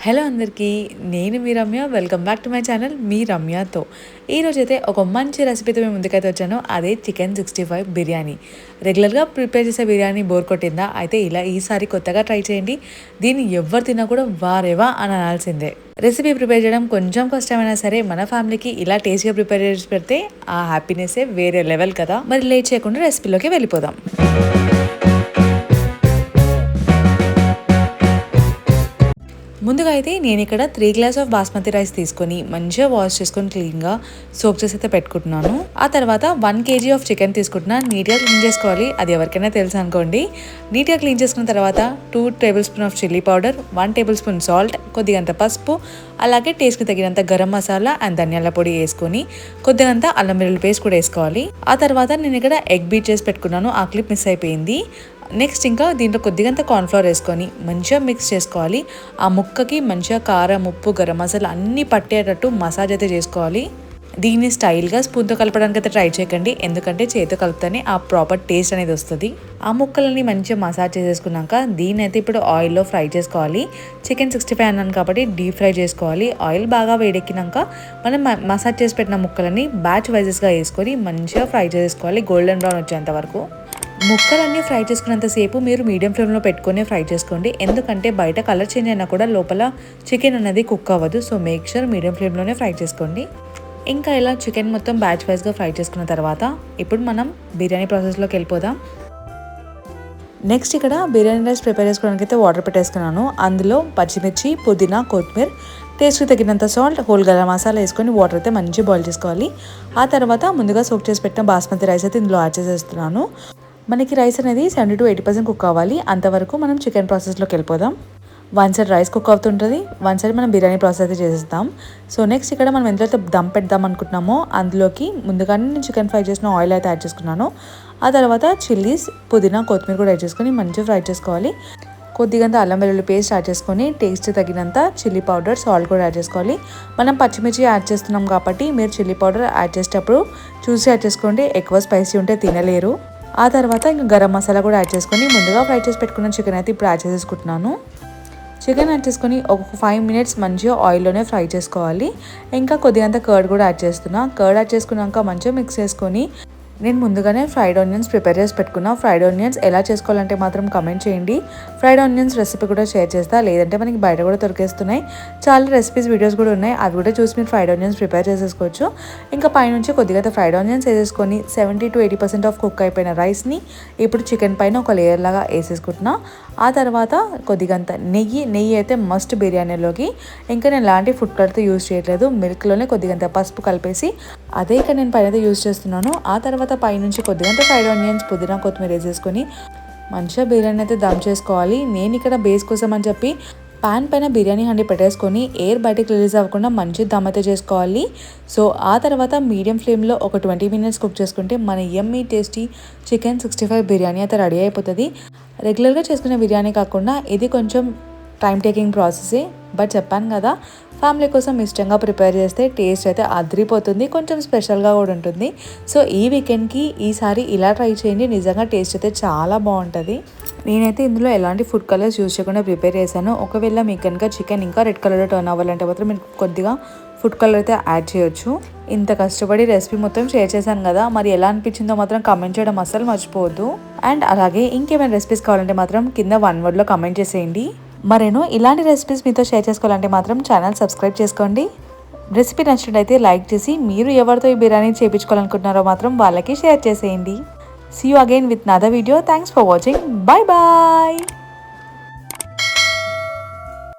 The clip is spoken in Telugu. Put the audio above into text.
హలో అందరికీ, నేను మీ Ramya. Welcome back to my channel మీ రమ్యతో. ఈరోజైతే ఒక మంచి రెసిపీతో మేము ముందుకైతే వచ్చాను. అదే చికెన్ 65 బిర్యానీ. రెగ్యులర్గా ప్రిపేర్ చేసే బిర్యానీ బోర్ కొట్టిందా? అయితే ఇలా ఈసారి కొత్తగా ట్రై చేయండి. దీన్ని ఎవరు తిన్నా కూడా వారేవా అని అనాల్సిందే. రెసిపీ ప్రిపేర్ చేయడం కొంచెం కష్టమైనా సరే మన ఫ్యామిలీకి ఇలా టేస్ట్గా ప్రిపేర్ చేసి పెడితే ఆ హ్యాపీనెస్సే వేరే లెవెల్ కదా. మరి లేట్ చేయకుండా రెసిపీలోకి వెళ్ళిపోదాం. ముందుగా అయితే నేను ఇక్కడ 3 గ్లాస్ ఆఫ్ బాస్మతి రైస్ తీసుకొని మంచిగా వాష్ చేసుకొని క్లీన్గా సోక్ చేసి అయితే పెట్టుకుంటున్నాను. ఆ తర్వాత 1 kg ఆఫ్ చికెన్ తీసుకుంటున్నా. నీట్గా క్లీన్ చేసుకోవాలి, అది ఎవరికైనా తెలుసు అనుకోండి. నీట్గా క్లీన్ చేసుకున్న తర్వాత 2 tablespoon of chilli powder, 1 tablespoon salt, కొద్దిగంత పసుపు, అలాగే టేస్ట్కి తగినంత గరం మసాలా అండ్ ధనియాల పొడి వేసుకొని కొద్దిగంత అల్లం వెల్లుల్లి పేస్ట్ కూడా వేసుకోవాలి. ఆ తర్వాత నేను ఇక్కడ ఎగ్ బీట్ చేసి పెట్టుకున్నాను. ఆ క్లిప్ మిస్ అయిపోయింది. నెక్స్ట్ ఇంకా దీంట్లో కొద్దిగంత కార్న్ఫ్లవర్ వేసుకొని మంచిగా మిక్స్ చేసుకోవాలి. ఆ ముక్కకి మంచిగా కారం, ఉప్పు, గరం మసాలా అన్నీ పట్టేటట్టు మసాజ్ అయితే చేసుకోవాలి. దీన్ని స్టైల్గా స్పూన్తో కలపడానికి అయితే ట్రై చేయకండి, ఎందుకంటే చేతితో కలిపితేనే ఆ ప్రాపర్ టేస్ట్ అనేది వస్తుంది. ఆ ముక్కలని మంచిగా మసాజ్ చేసేసుకున్నాక దీన్ని అయితే ఇప్పుడు ఆయిల్లో ఫ్రై చేసుకోవాలి. చికెన్ 65 అన్నాను కాబట్టి డీప్ ఫ్రై చేసుకోవాలి. ఆయిల్ బాగా వేడెక్కినాక మనం మసాజ్ చేసి పెట్టిన ముక్కలని బ్యాచ్ వైజెస్గా వేసుకొని మంచిగా ఫ్రై చేసుకోవాలి, గోల్డెన్ బ్రౌన్ వచ్చేంత వరకు. ముక్కలన్నీ ఫ్రై చేసుకున్నంతసేపు మీరు మీడియం ఫ్లేమ్లో పెట్టుకొని ఫ్రై చేసుకోండి, ఎందుకంటే బయట కలర్ చేంజ్ అయినా కూడా లోపల చికెన్ అనేది కుక్ అవ్వదు. సో మేక్ షూర్ మీడియం ఫ్లేమ్లోనే ఫ్రై చేసుకోండి. ఇంకా ఇలా చికెన్ మొత్తం బ్యాచ్ వైజ్గా ఫ్రై చేసుకున్న తర్వాత ఇప్పుడు మనం బిర్యానీ ప్రాసెస్లోకి వెళ్ళిపోదాం. నెక్స్ట్ ఇక్కడ బిర్యానీ రైస్ ప్రిపేర్ చేసుకోవడానికి అయితే వాటర్ పెట్టేసుకున్నాను. అందులో పచ్చిమిర్చి, పుదీనా, కొత్తిమీర, టేస్ట్కి తగినంత సాల్ట్, హోల్ గరం మసాలా వేసుకొని వాటర్ అయితే మంచిగా బాయిల్ చేసుకోవాలి. ఆ తర్వాత ముందుగా సోక్ చేసి పెట్టిన బాస్మతి రైస్ అయితే ఇందులో యాడ్ చేసేస్తున్నాను. మనకి రైస్ అనేది 70 to 80% కుక్ అవ్వాలి. అంతవరకు మనం చికెన్ ప్రాసెస్లోకి వెళ్ళిపోదాం. 1 సైడ్ రైస్ కుక్ అవుతుంటుంది, 1 సైడ్ మనం బిర్యానీ ప్రాసెస్ అయితే చేసేద్దాం. సో నెక్స్ట్ ఇక్కడ మనం ఎంతైతే దమ్ పెడదాం అనుకుంటున్నామో అందులోకి ముందుగానే నేను చికెన్ ఫ్రై చేసిన ఆయిల్ అయితే యాడ్ చేసుకున్నాను. ఆ తర్వాత చిల్లీస్, పుదీనా, కొత్తిమీర కూడా యాడ్ చేసుకొని మంచిగా ఫ్రై చేసుకోవాలి. కొద్దిగంత అల్లం వెల్లుల్లి పేస్ట్ యాడ్ చేసుకొని టేస్ట్ తగినంత చిల్లీ పౌడర్, సాల్ట్ కూడా యాడ్ చేసుకోవాలి. మనం పచ్చిమిర్చి యాడ్ చేస్తున్నాం కాబట్టి మీరు చిల్లీ పౌడర్ యాడ్ చేసేటప్పుడు చూసి యాడ్ చేసుకోండి, ఎక్కువ స్పైసీ ఉంటే తినలేరు. ఆ తర్వాత ఇంకా గరం మసాలా కూడా యాడ్ చేసుకొని ముందుగా ఫ్రై చేసి పెట్టుకున్న చికెన్ అయితే ఇప్పుడు యాడ్ చేసేసుకుంటున్నాను. చికెన్ యాడ్ చేసుకొని ఒక 5 minutes మంచిగా ఆయిల్లోనే ఫ్రై చేసుకోవాలి. ఇంకా కొద్దిగంత కర్డ్ కూడా యాడ్ చేస్తున్నా. కర్డ్ యాడ్ చేసుకున్నాక మంచిగా మిక్స్ చేసుకొని నేను ముందుగానే ఫ్రైడ్ ఆనియన్స్ ప్రిపేర్ చేసి పెట్టుకున్నా. ఫ్రైడ్ ఆనియన్స్ ఎలా చేసుకోవాలంటే మాత్రం కమెంట్ చేయండి. ఫ్రైడ్ ఆనియన్స్ రెసిపీ కూడా షేర్ చేస్తా, లేదంటే మనకి బయట కూడా దొరికేస్తున్నాయి. చాలా రెసిపీస్ వీడియోస్ కూడా ఉన్నాయి, అవి కూడా చూసి మీరు ఫ్రైడ్ ఆనియన్స్ ప్రిపేర్ చేసేసుకోవచ్చు. ఇంకా పైనుంచి కొద్దిగా ఫ్రైడ్ ఆనియన్స్ వేసేసుకొని 70 to 80% ఆఫ్ కుక్ అయిపోయిన రైస్ని ఇప్పుడు చికెన్ పైన ఒక లేయర్ లాగా వేసేసుకుంటున్నా. ఆ తర్వాత కొద్దిగంత నెయ్యి అయితే మస్ట్ బిర్యానీలోకి. ఇంకా నేను ఎలాంటి ఫుడ్ కలర్తో యూజ్ చేయట్లేదు, మిల్క్లోనే కొద్దిగంత పసుపు కలిపేసి అదే ఇక్కడ నేను పైన అయితే యూజ్ చేస్తున్నాను. ఆ తర్వాత పైనుంచి కొద్దిగంత ఫ్రైడ్ ఆనియన్స్, పుదీనా, కొత్తిమీర వేసేసుకొని మంచిగా బిర్యానీ అయితే దమ్ చేసుకోవాలి. నేను ఇక్కడ బేస్ కోసం అని చెప్పి పాన్ పైన బిర్యానీ హండి పెట్టేసుకొని ఎయిర్ బయటకు రిలీజ్ అవ్వకుండా మంచి దమ్ అయితే చేసుకోవాలి. సో ఆ తర్వాత మీడియం ఫ్లేమ్లో ఒక 20 minutes కుక్ చేసుకుంటే మన యమ్మీ టేస్టీ చికెన్ 65 బిర్యానీ అయితే రెడీ అయిపోతుంది. రెగ్యులర్గా చేసుకునే బిర్యానీ కాకుండా ఇది కొంచెం టైం టేకింగ్ ప్రాసెసే, బట్ చెప్పాను కదా ఫ్యామిలీ కోసం ఇష్టంగా ప్రిపేర్ చేస్తే టేస్ట్ అయితే అదిరిపోతుంది, కొంచెం స్పెషల్గా కూడా ఉంటుంది. సో ఈ వీకెండ్కి ఈసారి ఇలా ట్రై చేయండి, నిజంగా టేస్ట్ అయితే చాలా బాగుంటుంది. నేనైతే ఇందులో ఎలాంటి ఫుడ్ కలర్స్ యూజ్ చేయకుండా ప్రిపేర్ చేశాను. ఒకవేళ మీకు కనుక చికెన్ ఇంకా రెడ్ కలర్లో టర్న్ అవ్వాలంటే మాత్రం మీరు కొద్దిగా ఫుడ్ కలర్ అయితే యాడ్ చేయొచ్చు. ఇంత కష్టపడి రెసిపీ మొత్తం షేర్ చేశాను కదా, మరి ఎలా అనిపించిందో మాత్రం కమెంట్ చేయడం అస్సలు మర్చిపోవద్దు. అండ్ అలాగే ఇంకేమైనా రెసిపీస్ కావాలంటే మాత్రం కింద 1 wordలో కమెంట్ చేసేయండి. మరేను ఇలాంటి రెసిపీస్ మీతో షేర్ చేసుకోవాలంటే మాత్రం ఛానల్ సబ్స్క్రైబ్ చేసుకోండి. రెసిపీ నచ్చినట్టయితే లైక్ చేసి మీరు ఎవరితో ఈ బిర్యానీ చేయించుకోవాలనుకుంటున్నారో మాత్రం వాళ్ళకి షేర్ చేసేయండి. See you again with another video. Thanks for watching. Bye bye.